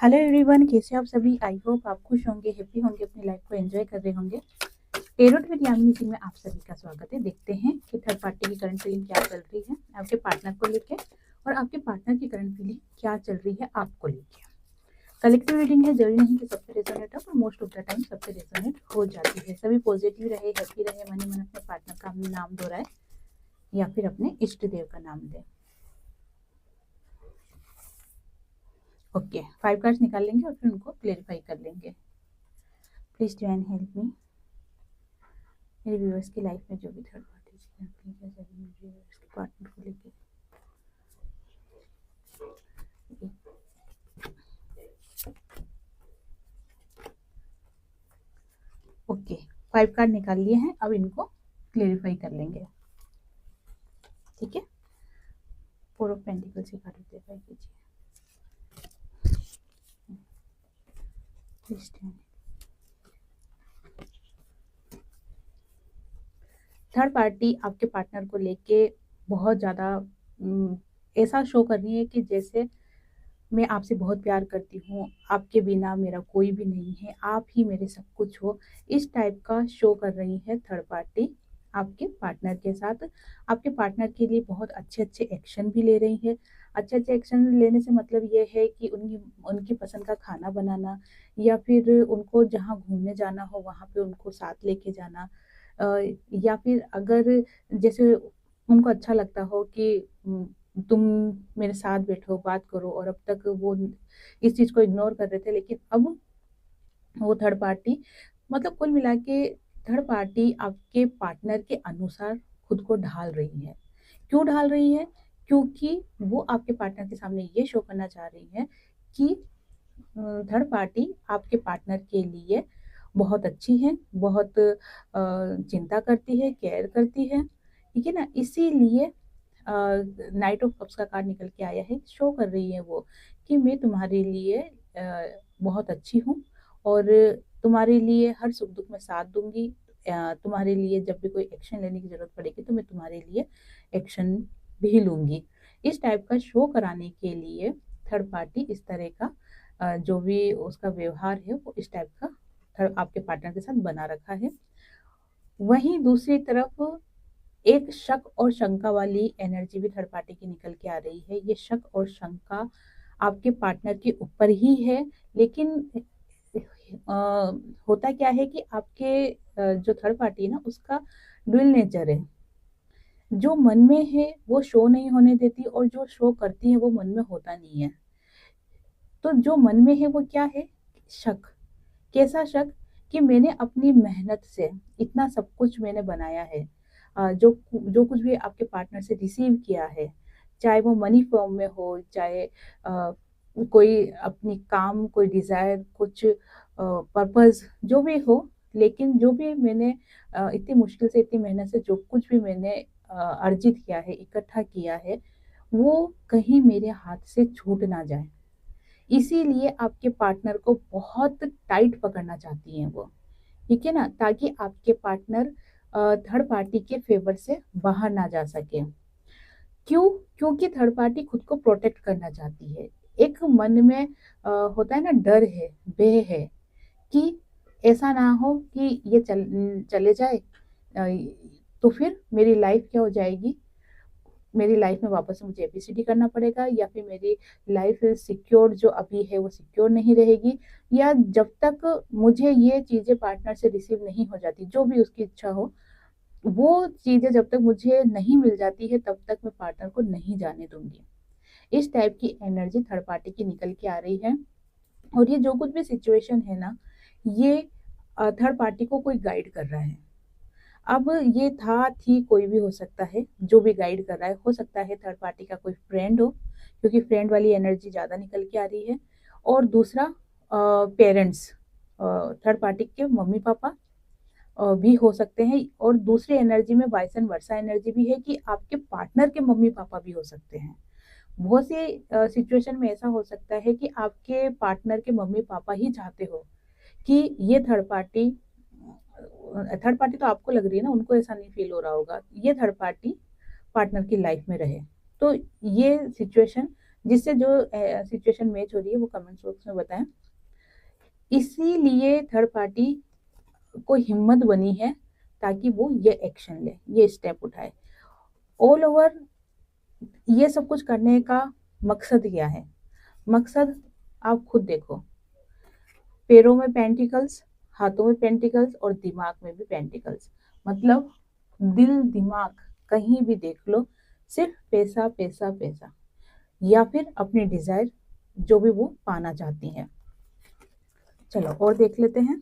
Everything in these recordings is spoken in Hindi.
हेलो एवरीवन, कैसे आप सभी। आई होप आप खुश होंगे, हैप्पी होंगे, अपनी लाइफ को एंजॉय कर रहे होंगे। टेरोट विद यामिनी जी में आप सभी का स्वागत है। देखते हैं कि थर्ड पार्टी की करंट फीलिंग क्या चल रही है आपके पार्टनर को लेके, और आपके पार्टनर की करंट फीलिंग क्या चल रही है आपको लेके। कलेक्टिव रीडिंग है, जरूरी नहीं कि सबसे रेजोनेट हो, पर मोस्ट ऑफ द टाइम सबसे रेजोनेट हो जाती है। सभी पॉजिटिव रहे, हैप्पी रहे, मन ही मन अपने पार्टनर का नाम दोहराए या फिर अपने इष्ट देव का नाम दे। ओके, 5 कार्ड्स निकाल लेंगे और फिर उनको क्लेरिफाई कर लेंगे। प्लीज डिवाइन हेल्प मी। मेरे व्यूअर्स की लाइफ में जो भी थर्ड पार्टी के पार्टनर को लेके ओके, 5 कार्ड निकाल लिए हैं, अब इनको क्लेरिफाई कर लेंगे। ठीक है, 4 ऑफ पेंटिकल्स की कार्ड क्लेरिफाई कीजिए। थर्ड पार्टी आपके पार्टनर को लेके बहुत ज़्यादा ऐसा शो कर रही है कि जैसे मैं आपसे बहुत प्यार करती हूँ, आपके बिना मेरा कोई भी नहीं है, आप ही मेरे सब कुछ हो। इस टाइप का शो कर रही है थर्ड पार्टी आपके पार्टनर के साथ। आपके पार्टनर के लिए बहुत अच्छे अच्छे एक्शन भी ले रही है। अच्छे अच्छे एक्शन लेने से मतलब ये है कि उनकी उनकी पसंद का खाना बनाना, या फिर उनको जहाँ घूमने जाना हो वहाँ पे उनको साथ लेके जाना, या फिर अगर जैसे उनको अच्छा लगता हो कि तुम मेरे साथ बैठो, बात करो, और अब तक वो इस चीज को इग्नोर कर रहे थे, लेकिन अब वो थर्ड पार्टी, मतलब कुल मिला के थर्ड पार्टी आपके पार्टनर के अनुसार खुद को ढाल रही है। क्यों ढाल रही है? क्योंकि वो आपके पार्टनर के सामने ये शो करना चाह रही है कि थर्ड पार्टी आपके पार्टनर के लिए बहुत अच्छी है, बहुत चिंता करती है, केयर करती है। ठीक है ना, इसीलिए नाइट ऑफ कप्स का कार्ड निकल के आया है। शो कर रही है वो कि मैं तुम्हारे लिए बहुत अच्छी हूँ, और तुम्हारे लिए हर सुख दुख में साथ दूंगी। तुम्हारे लिए जब भी कोई एक्शन लेने की जरूरत पड़ेगी तो मैं तुम्हारे लिए एक्शन भी लूंगी। इस टाइप का शो कराने के लिए थर्ड पार्टी इस तरह का जो भी उसका व्यवहार है वो इस टाइप का आपके पार्टनर के साथ बना रखा है। वहीं दूसरी तरफ एक शक और शंका वाली एनर्जी भी थर्ड पार्टी की निकल के आ रही है। ये शक और शंका आपके पार्टनर के ऊपर ही है, लेकिन अ, होता क्या है कि आपके जो थर्ड पार्टी है ना, उसका ड्यूल नेचर है। जो मन में है वो शो नहीं होने देती, और जो शो करती है वो मन में होता नहीं है। तो जो मन में है वो क्या है? शक। कैसा शक? कि मैंने अपनी मेहनत से इतना सब कुछ मैंने बनाया है, जो जो कुछ भी आपके पार्टनर से रिसीव किया है, चाहे वो मनी फॉर्म में हो, चाहे कोई अपनी काम, कोई डिजायर, कुछ पर्पस, जो भी हो, लेकिन जो भी मैंने इतनी मुश्किल से, इतनी मेहनत से जो कुछ भी मैंने अर्जित किया है, इकट्ठा किया है, वो कहीं मेरे हाथ से छूट ना जाए। इसीलिए आपके पार्टनर को बहुत टाइट पकड़ना चाहती हैं वो। ठीक है ना, ताकि आपके पार्टनर थर्ड पार्टी के फेवर से बाहर ना जा सके। क्यों? क्योंकि थर्ड पार्टी खुद को प्रोटेक्ट करना चाहती है। एक मन में होता है ना, डर है, भय है कि ऐसा ना हो कि ये चले जाए, तो फिर मेरी लाइफ क्या हो जाएगी। मेरी लाइफ में वापस से मुझे एबीसीडी करना पड़ेगा, या फिर मेरी लाइफ सिक्योर जो अभी है वो सिक्योर नहीं रहेगी, या जब तक मुझे ये चीजें पार्टनर से रिसीव नहीं हो जाती, जो भी उसकी इच्छा हो, वो चीजें जब तक मुझे नहीं मिल जाती है तब तक मैं पार्टनर को नहीं जाने दूंगी। इस टाइप की एनर्जी थर्ड पार्टी की निकल के आ रही है। और ये जो कुछ भी सिचुएशन है ना, ये थर्ड पार्टी को कोई गाइड कर रहा है। अब ये था, थी, कोई भी हो सकता है जो भी गाइड कर रहा है। हो सकता है थर्ड पार्टी का कोई फ्रेंड हो, क्योंकि फ्रेंड वाली एनर्जी ज्यादा निकल के आ रही है। और दूसरा, पेरेंट्स, थर्ड पार्टी के मम्मी पापा भी हो सकते हैं। और दूसरी एनर्जी में वाइस एंड वर्सा एनर्जी भी है कि आपके पार्टनर के मम्मी पापा भी हो सकते हैं। बहुत सी सिचुएशन में ऐसा हो सकता है कि आपके पार्टनर के मम्मी पापा ही चाहते हो कि ये थर्ड पार्टी तो आपको लग रही है ना, उनको ऐसा नहीं फील हो रहा होगा, ये थर्ड पार्टी पार्टनर की लाइफ में रहे। तो ये सिचुएशन जिससे जो सिचुएशन मैच हो रही है वो कमेंट बॉक्स में बताएं। इसीलिए थर्ड पार्टी को हिम्मत बनी है ताकि वो ये एक्शन ले, ये स्टेप उठाए। ऑल ओवर ये सब कुछ करने का मकसद क्या है? मकसद आप खुद देखो, पैरों में पेंटिकल्स, हाथों में पेंटिकल्स और दिमाग में भी पेंटिकल्स, मतलब दिल दिमाग कहीं भी देख लो सिर्फ पैसा पैसा पैसा, या फिर अपनी डिजायर जो भी वो पाना चाहती हैं। चलो और देख लेते हैं,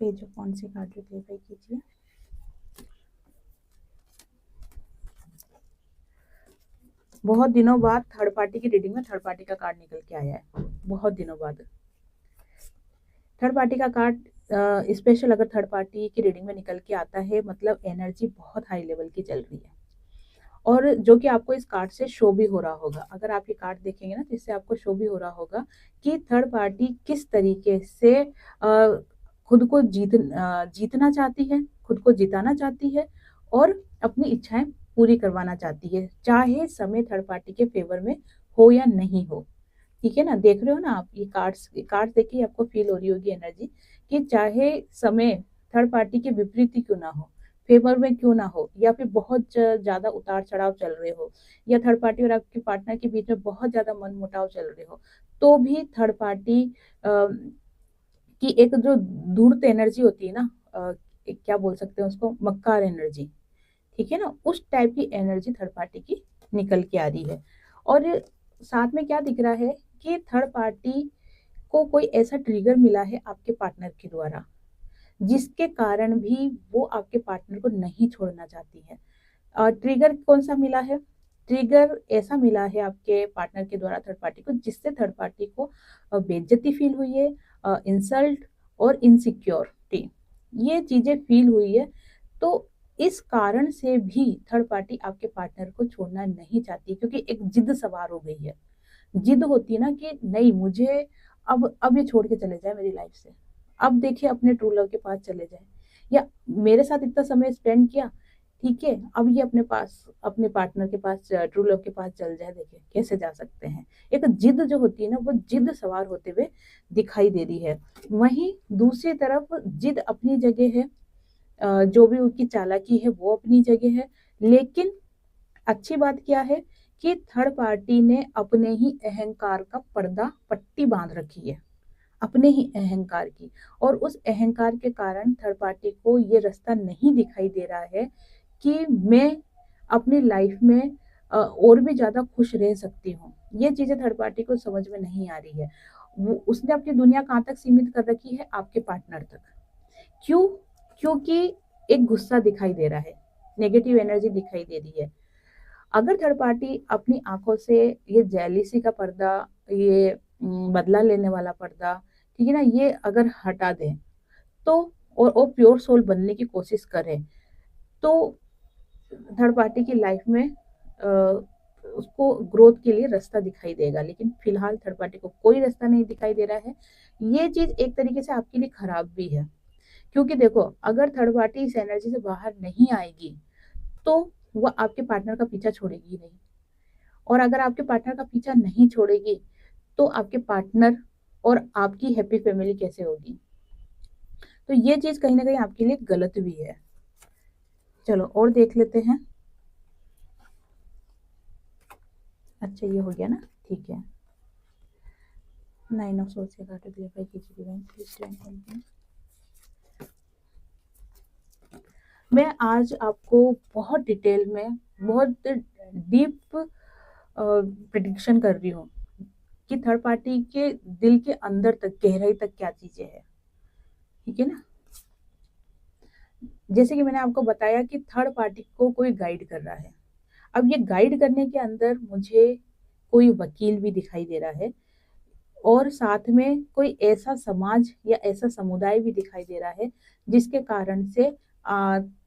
पेज कौन से कार्ड क्लियर कीजिए। बहुत दिनों बाद थर्ड पार्टी की रीडिंग में थर्ड पार्टी का कार्ड निकल के आया है, बहुत दिनों बाद थर्ड पार्टी का कार्ड। स्पेशल अगर थर्ड पार्टी की रीडिंग में निकल के आता है मतलब एनर्जी बहुत हाई लेवल की चल रही है, और जो कि आपको इस कार्ड से शो भी हो रहा होगा। अगर आप ये कार्ड देखेंगे ना तो इससे आपको शो भी हो रहा होगा कि थर्ड पार्टी किस तरीके से खुद को जीतना चाहती है, खुद को जिताना चाहती है और अपनी इच्छाएं पूरी करवाना चाहती है, चाहे समय थर्ड पार्टी के फेवर में हो या नहीं हो। ठीक है ना, देख रहे हो ना आप, ये कार्ड देखिए आपको फील हो रही होगी एनर्जी कि चाहे समय थर्ड पार्टी के विपरीत ही क्यों ना हो, फेवर में क्यों ना हो, या फिर बहुत ज्यादा उतार चढ़ाव चल रहे हो, या थर्ड पार्टी और आपके पार्टनर के बीच में बहुत ज्यादा मनमुटाव चल रहे हो, तो भी थर्ड पार्टी की एक जो धूर्त एनर्जी होती है ना, क्या बोल सकते हैं उसको, मक्कार एनर्जी, ठीक है ना, उस टाइप की एनर्जी थर्ड पार्टी की निकल के आ रही है। और साथ में क्या दिख रहा है कि थर्ड पार्टी को कोई ऐसा ट्रिगर मिला है आपके पार्टनर के द्वारा जिसके कारण भी वो आपके पार्टनर को नहीं छोड़ना चाहती है। ट्रिगर कौन सा मिला है? ट्रिगर ऐसा मिला है आपके पार्टनर के द्वारा थर्ड पार्टी को जिससे थर्ड पार्टी को बेइज्जती फील हुई है, इंसल्ट और इनसिक्योरिटी, ये चीजें फील हुई है। तो इस कारण से भी थर्ड पार्टी आपके पार्टनर को छोड़ना नहीं चाहती, क्योंकि एक जिद सवार हो गई है। जिद होती है ना कि नहीं, मुझे अब ये छोड़ के चले जाए मेरी लाइफ से, अब देखिए अपने ट्रू लव के पास चले जाए, या मेरे साथ इतना समय स्पेंड किया, ठीक है, अब ये अपने पास अपने पार्टनर के पास, ट्रू लव के पास चल जाए, देखिए कैसे जा सकते हैं। एक जिद जो होती है ना, वो जिद सवार होते हुए दिखाई दे रही है। वहीं दूसरी तरफ जिद अपनी जगह है, जो भी उसकी चालाकी है वो अपनी जगह है, लेकिन अच्छी बात क्या है कि थर्ड पार्टी ने अपने ही अहंकार का पर्दा पट्टी बांध रखी है, अपने ही अहंकार की, और उस अहंकार के कारण थर्ड पार्टी को ये रास्ता नहीं दिखाई दे रहा है कि मैं अपनी लाइफ में और भी ज्यादा खुश रह सकती हूँ। ये चीजें थर्ड पार्टी को समझ में नहीं आ रही है। वो उसने अपनी दुनिया कहाँ तक सीमित कर रखी है? आपके पार्टनर तक। क्यों? क्योंकि एक गुस्सा दिखाई दे रहा है, नेगेटिव एनर्जी दिखाई दे रही है। अगर थर्ड पार्टी अपनी आंखों से ये जेलिसी का पर्दा, ये बदला लेने वाला पर्दा, ठीक है ना, ये अगर हटा दें तो, और प्योर सोल बनने की कोशिश करें, तो थर्ड पार्टी की लाइफ में उसको ग्रोथ के लिए रास्ता दिखाई देगा। लेकिन फिलहाल थर्ड पार्टी को कोई रास्ता नहीं दिखाई दे रहा है। ये चीज एक तरीके से आपके लिए खराब भी है, क्योंकि देखो अगर थर्ड पार्टी इस एनर्जी से बाहर नहीं आएगी तो वह आपके पार्टनर का पीछा छोड़ेगी नहीं, और अगर आपके पार्टनर का पीछा नहीं छोड़ेगी तो आपके पार्टनर और आपकी हैप्पी फैमिली कैसे होगी? तो ये चीज कहीं ना कहीं आपके लिए गलत भी है। चलो और देख लेते हैं। अच्छा ये हो गया ना, ठीक है। 9 ऑफ सोर्स का कार्ड क्लियर कीजिए डिवाइन प्लीज। मैं आज आपको बहुत डिटेल में, बहुत डीप प्रिडिक्शन कर रही हूँ कि थर्ड पार्टी के दिल के अंदर तक, गहराई तक क्या चीजें हैं, ठीक है ना। जैसे कि मैंने आपको बताया कि थर्ड पार्टी को कोई गाइड कर रहा है। अब ये गाइड करने के अंदर मुझे कोई वकील भी दिखाई दे रहा है, और साथ में कोई ऐसा समाज या ऐसा समुदाय भी दिखाई दे रहा है जिसके कारण से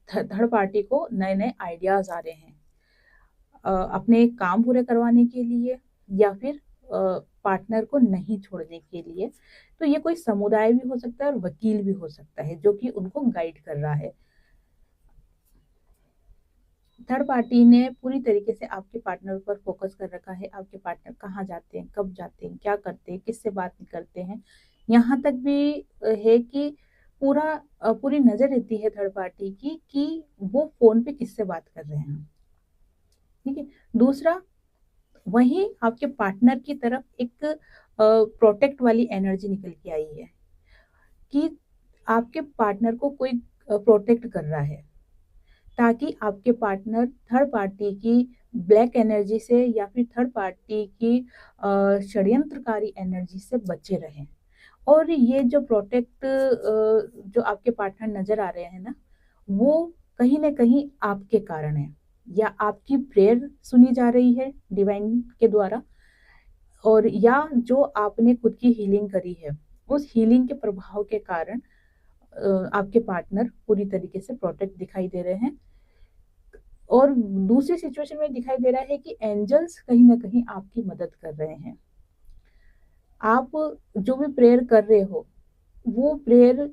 थर्ड पार्टी को नए नए आइडियाज आ रहे हैं अपने काम पूरे करवाने के लिए, या फिर पार्टनर को नहीं छोड़ने के लिए। तो ये कोई समुदाय भी हो सकता है और वकील भी हो सकता है जो कि उनको गाइड कर रहा है। थर्ड पार्टी ने पूरी तरीके से आपके पार्टनर पर फोकस कर रखा है। आपके पार्टनर कहाँ जाते हैं, कब जाते हैं, क्या करते हैं, किससे बात करते हैं, यहाँ तक भी है कि पूरी नजर रहती है थर्ड पार्टी की कि वो फोन पे किससे बात कर रहे हैं। ठीक है। दूसरा, वहीं आपके पार्टनर की तरफ एक प्रोटेक्ट वाली एनर्जी निकल के आई है कि आपके पार्टनर को कोई प्रोटेक्ट कर रहा है, ताकि आपके पार्टनर थर्ड पार्टी की ब्लैक एनर्जी से या फिर थर्ड पार्टी की षड्यंत्रकारी एनर्जी से बचे रहें। और ये जो प्रोटेक्ट जो आपके पार्टनर नजर आ रहे हैं ना, वो कहीं ना कहीं आपके कारण है, या आपकी प्रेयर सुनी जा रही है डिवाइन के द्वारा, और या जो आपने खुद की हीलिंग करी है, उस हीलिंग के प्रभाव के कारण आपके पार्टनर पूरी तरीके से प्रोटेक्ट दिखाई दे रहे हैं। और दूसरी सिचुएशन में दिखाई दे रहा है कि एंजल्स कहीं ना कहीं आपकी मदद कर रहे हैं। आप जो भी प्रेयर कर रहे हो, वो प्रेयर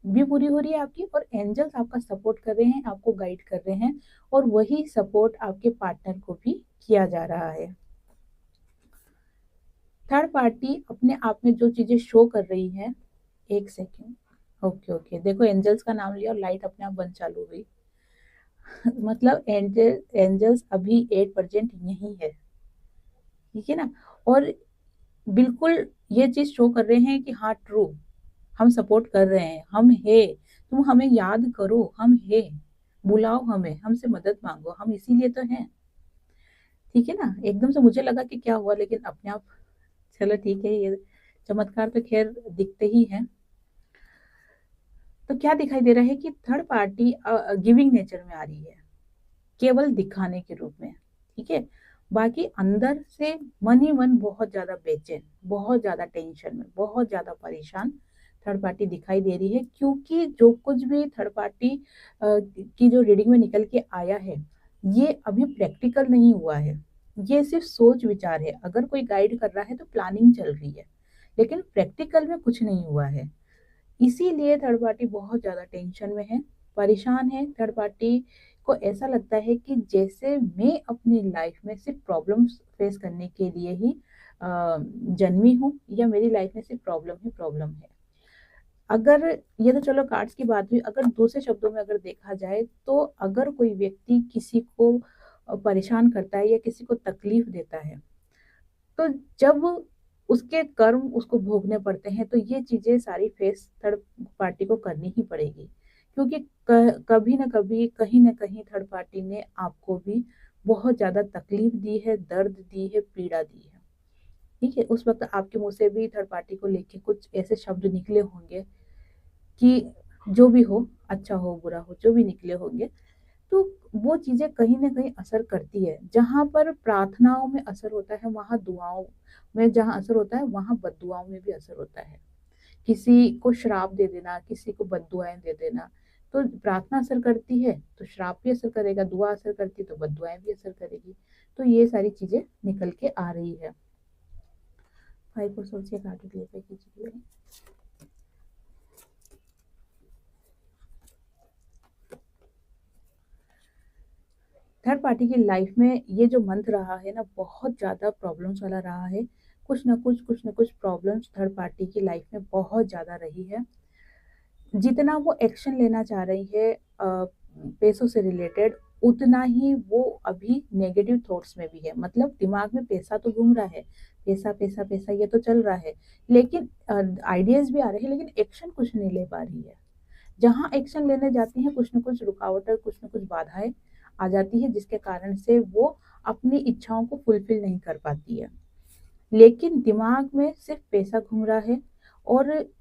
भी पूरी हो रही है आपकी, और एंजल्स आपका सपोर्ट कर रहे हैं, आपको गाइड कर रहे हैं, और वही सपोर्ट आपके पार्टनर को भी किया जा रहा है। थर्ड पार्टी अपने आप में जो चीजें शो कर रही है, एक सेकेंड, ओके ओके, देखो एंजल्स का नाम लिया और लाइट अपने आप बंद चालू हुई। मतलब एंजल्स अभी 8% यही है। ठीक है ना। और बिल्कुल ये चीज शो कर रहे हैं कि हाँ ट्रू, हम सपोर्ट कर रहे हैं, हम है, तुम हमें याद करो, हम है, बुलाओ हमें, हमसे मदद मांगो, हम इसीलिए तो हैं। ठीक है ना। एकदम से मुझे लगा कि क्या हुआ, लेकिन अपने आप चलो ठीक है, ये चमत्कार तो खैर दिखते ही हैं। तो क्या दिखाई दे रहा है कि थर्ड पार्टी गिविंग नेचर में आ रही है, केवल दिखाने के रूप में। ठीक है। बाकी अंदर से मन ही मन बहुत ज्यादा बेचैन, बहुत ज्यादा टेंशन में, बहुत ज्यादा परेशान थर्ड पार्टी दिखाई दे रही है, क्योंकि जो कुछ भी थर्ड पार्टी की जो रीडिंग में निकल के आया है, ये अभी प्रैक्टिकल नहीं हुआ है। ये सिर्फ सोच विचार है। अगर कोई गाइड कर रहा है तो प्लानिंग चल रही है, लेकिन प्रैक्टिकल में कुछ नहीं हुआ है। इसीलिए थर्ड पार्टी बहुत ज्यादा टेंशन में है, परेशान है। थर्ड पार्टी को ऐसा लगता है कि जैसे मैं अपनी लाइफ में सिर्फ प्रॉब्लम्स फेस करने के लिए ही जन्मी हूँ, या मेरी लाइफ में सिर्फ प्रॉब्लम ही प्रॉब्लम है। अगर ये तो चलो कार्ड्स की बात हुई, अगर दूसरे शब्दों में अगर देखा जाए, तो अगर कोई व्यक्ति किसी को परेशान करता है या किसी को तकलीफ देता है, तो जब उसके कर्म उसको भोगने पड़ते हैं, तो ये चीजें सारी फेस थर्ड पार्टी को करनी ही पड़ेगी, क्योंकि कभी ना कभी, कहीं ना कहीं थर्ड पार्टी ने आपको भी बहुत ज्यादा तकलीफ दी है, दर्द दी है, पीड़ा दी है। ठीक है। उस वक्त आपके मुंह से भी थर्ड पार्टी को लेके कुछ ऐसे शब्द निकले होंगे कि जो भी हो, अच्छा हो बुरा हो, जो भी निकले होंगे, तो वो चीजें कहीं ना कहीं असर करती है। जहां पर प्रार्थनाओं में असर होता है, वहां दुआओं में जहां असर होता है, वहां बददुआओं में भी असर होता है। किसी को श्राप दे देना, किसी को बददुआएं दे देना, तो प्रार्थना असर करती है तो श्राप भी असर करेगा, दुआ असर करती है तो बददुआएं भी असर करेगी। तो ये सारी चीजें निकल के आ रही है। 5 और सोचिए काट क्लियर कीजिए। थर्ड पार्टी की लाइफ में ये जो मंथ रहा है ना, बहुत ज्यादा प्रॉब्लम्स वाला रहा है। कुछ ना कुछ प्रॉब्लम्स थर्ड पार्टी की लाइफ में बहुत ज्यादा रही है। जितना वो एक्शन लेना चाह रही है पैसों से रिलेटेड, उतना ही वो अभी नेगेटिव थॉट्स में भी है। मतलब दिमाग में पैसा तो घूम रहा है, पैसा पैसा पैसा ये तो चल रहा है, लेकिन आइडियाज भी आ रहे हैं, लेकिन एक्शन कुछ नहीं ले पा रही है। जहां एक्शन लेने जाती है, कुछ न कुछ रुकावटें, कुछ न कुछ बाधाएं आ जाती है, जिसके कारण से वो अपनी इच्छाओं को फुलफिल नहीं कर पाती है। लेकिन दिमाग में सिर्फ पैसा घूम रहा है। और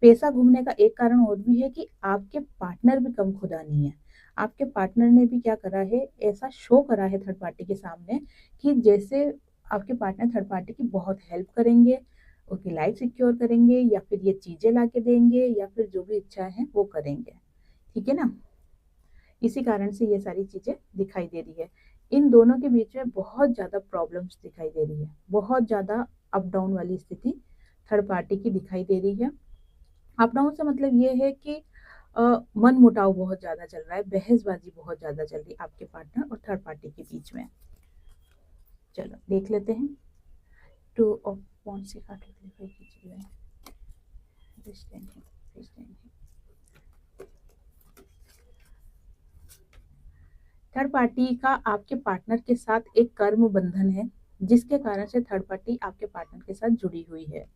पैसा घूमने का एक कारण और भी है कि आपके पार्टनर भी कम खुदा नहीं है। आपके पार्टनर ने भी क्या करा है, ऐसा शो करा है थर्ड पार्टी के सामने कि जैसे आपके पार्टनर थर्ड पार्टी की बहुत हेल्प करेंगे, उसकी लाइफ सिक्योर करेंगे, या फिर ये चीजें ला के देंगे, या फिर जो भी इच्छा है वो करेंगे। ठीक है ना। इसी कारण से ये सारी चीजें दिखाई दे रही है। इन दोनों के बीच में बहुत ज्यादा प्रॉब्लम्स दिखाई दे रही है, बहुत ज्यादा अप डाउन वाली स्थिति थर्ड पार्टी की दिखाई दे रही है। अप डाउन से मतलब ये है कि मनमुटाव बहुत ज़्यादा चल रहा है, बहसबाजी बहुत ज़्यादा चल रही है आपके पार्टनर और थर्ड पार्टी के बीच में। चलो देख लेते हैं। 2 ऑफ वांड्स से कार्ड क्लैरिफाई कीजिए। थर्ड पार्टी का आपके पार्टनर के साथ एक कर्म बंधन है, जिसके कारण से थर्ड पार्टी आपके पार्टनर के साथ जुड़ी हुई है।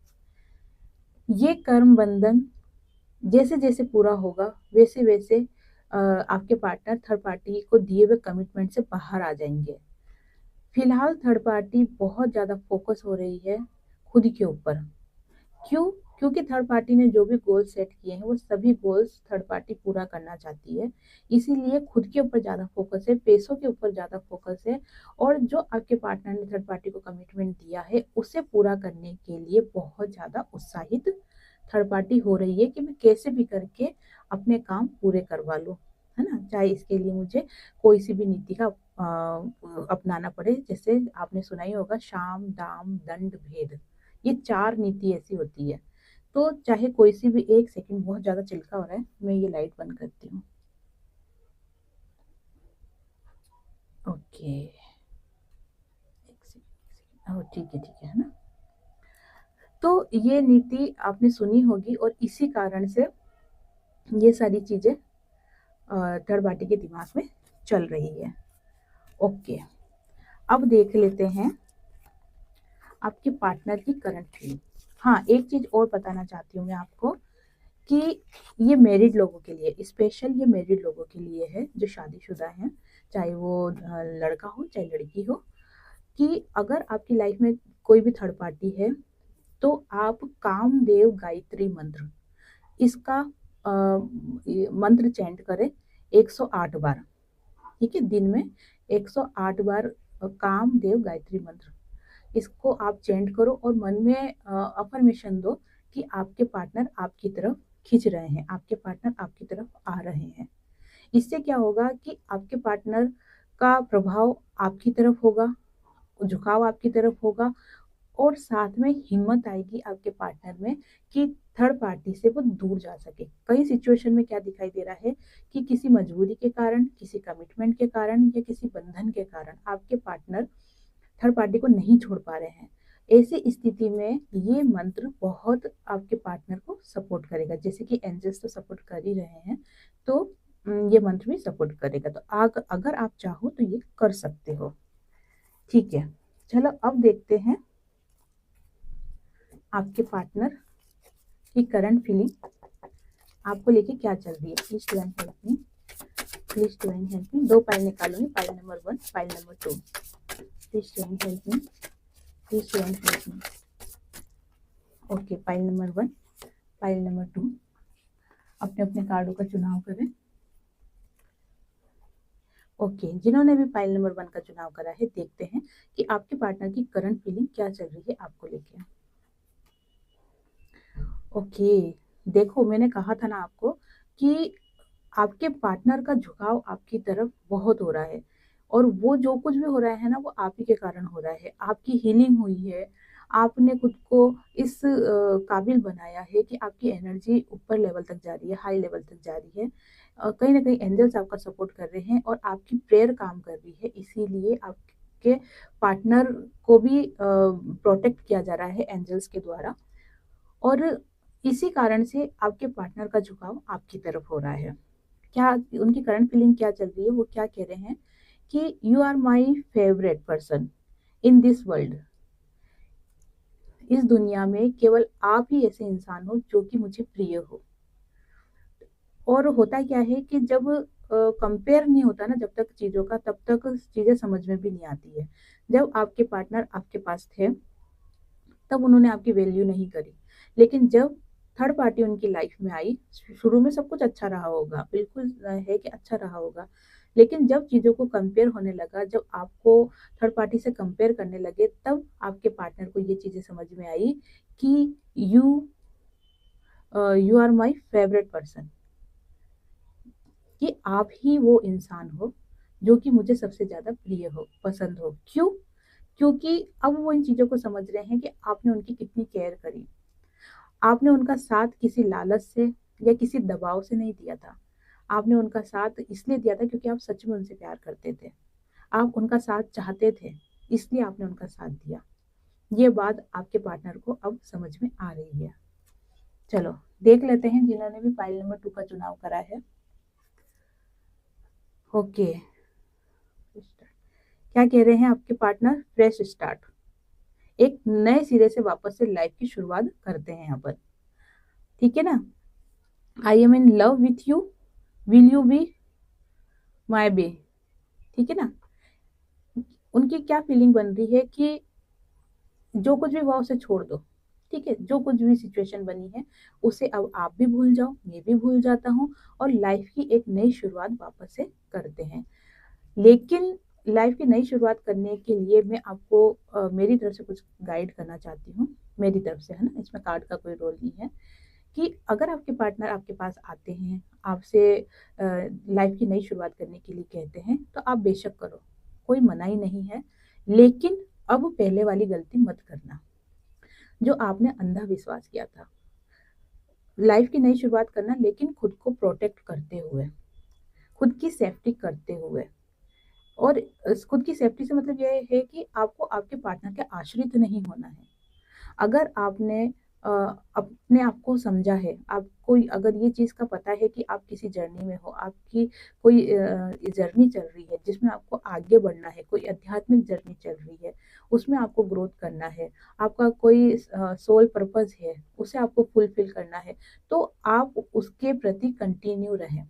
ये कर्म बंधन जैसे जैसे पूरा होगा वैसे वैसे आपके पार्टनर थर्ड पार्टी को दिए हुए कमिटमेंट से बाहर आ जाएंगे। फिलहाल थर्ड पार्टी बहुत ज़्यादा फोकस हो रही है खुद के ऊपर। क्यों? क्योंकि थर्ड पार्टी ने जो भी गोल सेट किए हैं वो सभी गोल्स थर्ड पार्टी पूरा करना चाहती है, इसीलिए खुद के ऊपर ज़्यादा फोकस है, पैसों के ऊपर ज़्यादा फोकस है, और जो आपके पार्टनर ने थर्ड पार्टी को कमिटमेंट दिया है उसे पूरा करने के लिए बहुत ज़्यादा उत्साहित थर्ड पार्टी हो रही है कि मैं कैसे भी करके अपने काम पूरे करवा लूँ, है ना। चाहे इसके लिए मुझे कोई सी भी नीति का अपनाना पड़े, जैसे आपने सुना ही होगा शाम दाम दंड भेद, ये 4 नीति ऐसी होती है। तो चाहे कोई सी भी, एक सेकंड बहुत ज्यादा चिल्का हो रहा है, मैं ये लाइट बंद करती हूँ। ओके, ठीक है ना। तो ये नीति आपने सुनी होगी और इसी कारण से ये सारी चीजें थर्ड पार्टी के दिमाग में चल रही है। ओके, अब देख लेते हैं आपके पार्टनर की करंट फीलिंग। हाँ, एक चीज और बताना चाहती हूँ मैं आपको कि ये मैरिड लोगों के लिए, स्पेशल ये मैरिड लोगों के लिए है जो शादीशुदा हैं, चाहे वो लड़का हो चाहे लड़की हो, कि अगर आपकी लाइफ में कोई भी थर्ड पार्टी है तो आप कामदेव गायत्री मंत्र, इसका मंत्र चैंट करें 108 बार। ठीक है, दिन में 108 बार कामदेव गायत्री मंत्र, इसको आप चैंट करो और मन में अफर्मेशन दो कि आपके पार्टनर आपकी तरफ खींच रहे हैं, आपके पार्टनर आपकी तरफ आ रहे हैं। इससे क्या होगा कि आपके पार्टनर का प्रभाव आपकी तरफ होगा, झुकाव आपकी तरफ होगा, और साथ में हिम्मत आएगी आपके पार्टनर में कि थर्ड पार्टी से वो दूर जा सके। कई सिचुएशन में क्या दिखाई दे रहा है कि किसी मजबूरी के कारण, किसी कमिटमेंट के कारण या किसी बंधन के कारण आपके पार्टनर थर्ड पार्टी को नहीं छोड़ पा रहे हैं। ऐसी स्थिति में ये मंत्र बहुत आपके पार्टनर को सपोर्ट करेगा, जैसे कि एंजल्स तो सपोर्ट कर ही रहे हैं, तो ये मंत्र भी सपोर्ट करेगा। तो अगर आप चाहो तो ये कर सकते हो। ठीक है, चलो अब देखते हैं आपके पार्टनर की करंट फीलिंग आपको लेके क्या चल रही है। Please divine help me, please divine help me. 2 pile निकालूंगी, pile number 1, pile number 2। Please divine help me, please divine help me. Okay, pile number 1, pile number 2। अपने अपने कार्डों का चुनाव करें। ओके, जिन्होंने भी पाइल नंबर 1 का चुनाव करा है, देखते हैं कि आपके पार्टनर की करंट फीलिंग क्या चल रही है आपको लेके। ओके, देखो मैंने कहा था ना आपको कि आपके पार्टनर का झुकाव आपकी तरफ बहुत हो रहा है, और वो जो कुछ भी हो रहा है ना वो आप ही के कारण हो रहा है। आपकी हीलिंग हुई है, आपने खुद को इस काबिल बनाया है कि आपकी एनर्जी ऊपर लेवल तक जा रही है, हाई लेवल तक जा रही है। कहीं ना कहीं एंजल्स आपका सपोर्ट कर रहे हैं और आपकी प्रेयर काम कर रही है, इसीलिए आपके पार्टनर को भी प्रोटेक्ट किया जा रहा है एंजल्स के द्वारा, और इसी कारण से आपके पार्टनर का झुकाव आपकी तरफ हो रहा है। क्या उनकी करंट फीलिंग क्या चल रही है, वो क्या कह रहे हैं कि you are my favourite person in this world. इस दुनिया में केवल आप ही ऐसे इंसान हो जो कि मुझे प्रिय हो। और होता क्या है कि जब कंपेयर नहीं होता ना जब तक चीजों का, तब तक चीजें समझ में भी नहीं आती है। जब आपके पार्टनर आपके पास थे तब उन्होंने आपकी वैल्यू नहीं करी, लेकिन जब थर्ड पार्टी उनकी लाइफ में आई, शुरू में सब कुछ अच्छा रहा होगा, बिल्कुल है कि अच्छा रहा होगा, लेकिन जब चीजों को कंपेयर होने लगा, जब आपको थर्ड पार्टी से कंपेयर करने लगे, तब आपके पार्टनर को ये चीजें समझ में आई कि you are my favourite person, कि आप ही वो इंसान हो जो कि मुझे सबसे ज्यादा प्रिय हो, पसंद हो। क्यों? क्योंकि अब वो इन चीजों को समझ रहे हैं कि आपने उनकी कितनी केयर करी। आपने उनका साथ किसी लालच से या किसी दबाव से नहीं दिया था। आपने उनका साथ इसलिए दिया था क्योंकि आप सच में उनसे प्यार करते थे। आप उनका साथ चाहते थे, इसलिए आपने उनका साथ दिया। ये बात आपके पार्टनर को अब समझ में आ रही है। चलो देख लेते हैं जिन्होंने भी फाइल नंबर 2 का चुनाव करा है। ओके, क्या कह रहे हैं आपके पार्टनर? फ्रेश स्टार्ट, एक नए सिरे से वापस से लाइफ की शुरुआत करते हैं यहाँ पर। ठीक है ना? I am in love with you, will you be my bae. ठीक है ना? उनकी क्या फीलिंग बन रही है कि जो कुछ भी हुआ उसे छोड़ दो। ठीक है, जो कुछ भी सिचुएशन बनी है उसे अब आप भी भूल जाओ, मैं भी भूल जाता हूँ और लाइफ की एक नई शुरुआत वापस से करते हैं। लेकिन लाइफ की नई शुरुआत करने के लिए मैं आपको मेरी तरफ से कुछ गाइड करना चाहती हूँ। मेरी तरफ से, है ना, इसमें कार्ड का कोई रोल नहीं है। कि अगर आपके पार्टनर आपके पास आते हैं, आपसे लाइफ की नई शुरुआत करने के लिए कहते हैं, तो आप बेशक करो, कोई मनाही नहीं है। लेकिन अब पहले वाली गलती मत करना जो आपने अंधा विश्वास किया था। लाइफ की नई शुरुआत करना, लेकिन खुद को प्रोटेक्ट करते हुए, खुद की सेफ्टी करते हुए। और खुद की सेफ्टी से मतलब यह है कि आपको आपके पार्टनर के आश्रित नहीं होना है। अगर आपने अपने आप को समझा है, आपको अगर ये चीज़ का पता है कि आप किसी जर्नी में हो, आपकी कोई जर्नी चल रही है जिसमें आपको आगे बढ़ना है, कोई आध्यात्मिक जर्नी चल रही है, उसमें आपको ग्रोथ करना है, आपका कोई सोल पर्पस है, उसे आपको फुलफिल करना है, तो आप उसके प्रति कंटिन्यू रहें।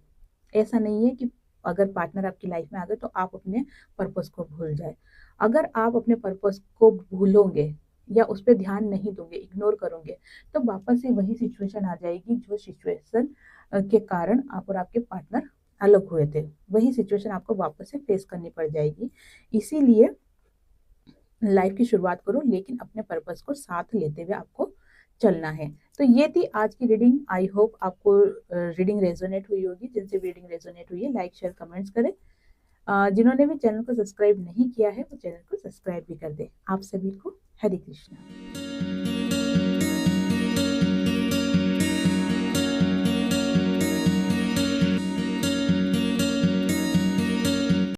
ऐसा नहीं है कि अगर पार्टनर आपकी लाइफ में आ गए तो आप अपने पर्पस को भूल जाए। अगर आप अपने पर्पस को भूलोगे या उस पर ध्यान नहीं दोगे, इग्नोर करोगे, तो वापस से वही सिचुएशन आ जाएगी जो सिचुएशन के कारण आप और आपके पार्टनर अलग हुए थे। वही सिचुएशन आपको वापस से फेस करनी पड़ जाएगी। इसीलिए लाइफ की शुरुआत करो, लेकिन अपने पर्पस को साथ लेते हुए आपको चलना है। तो ये थी आज की रीडिंग। आई होप आपको रीडिंग रेजोनेट हुई होगी। जिनसे रीडिंग रेजोनेट हुई है लाइक शेयर कमेंट्स करें। जिन्होंने भी चैनल को सब्सक्राइब नहीं किया है वो चैनल को सब्सक्राइब भी कर दे। आप सभी को हरे कृष्णा।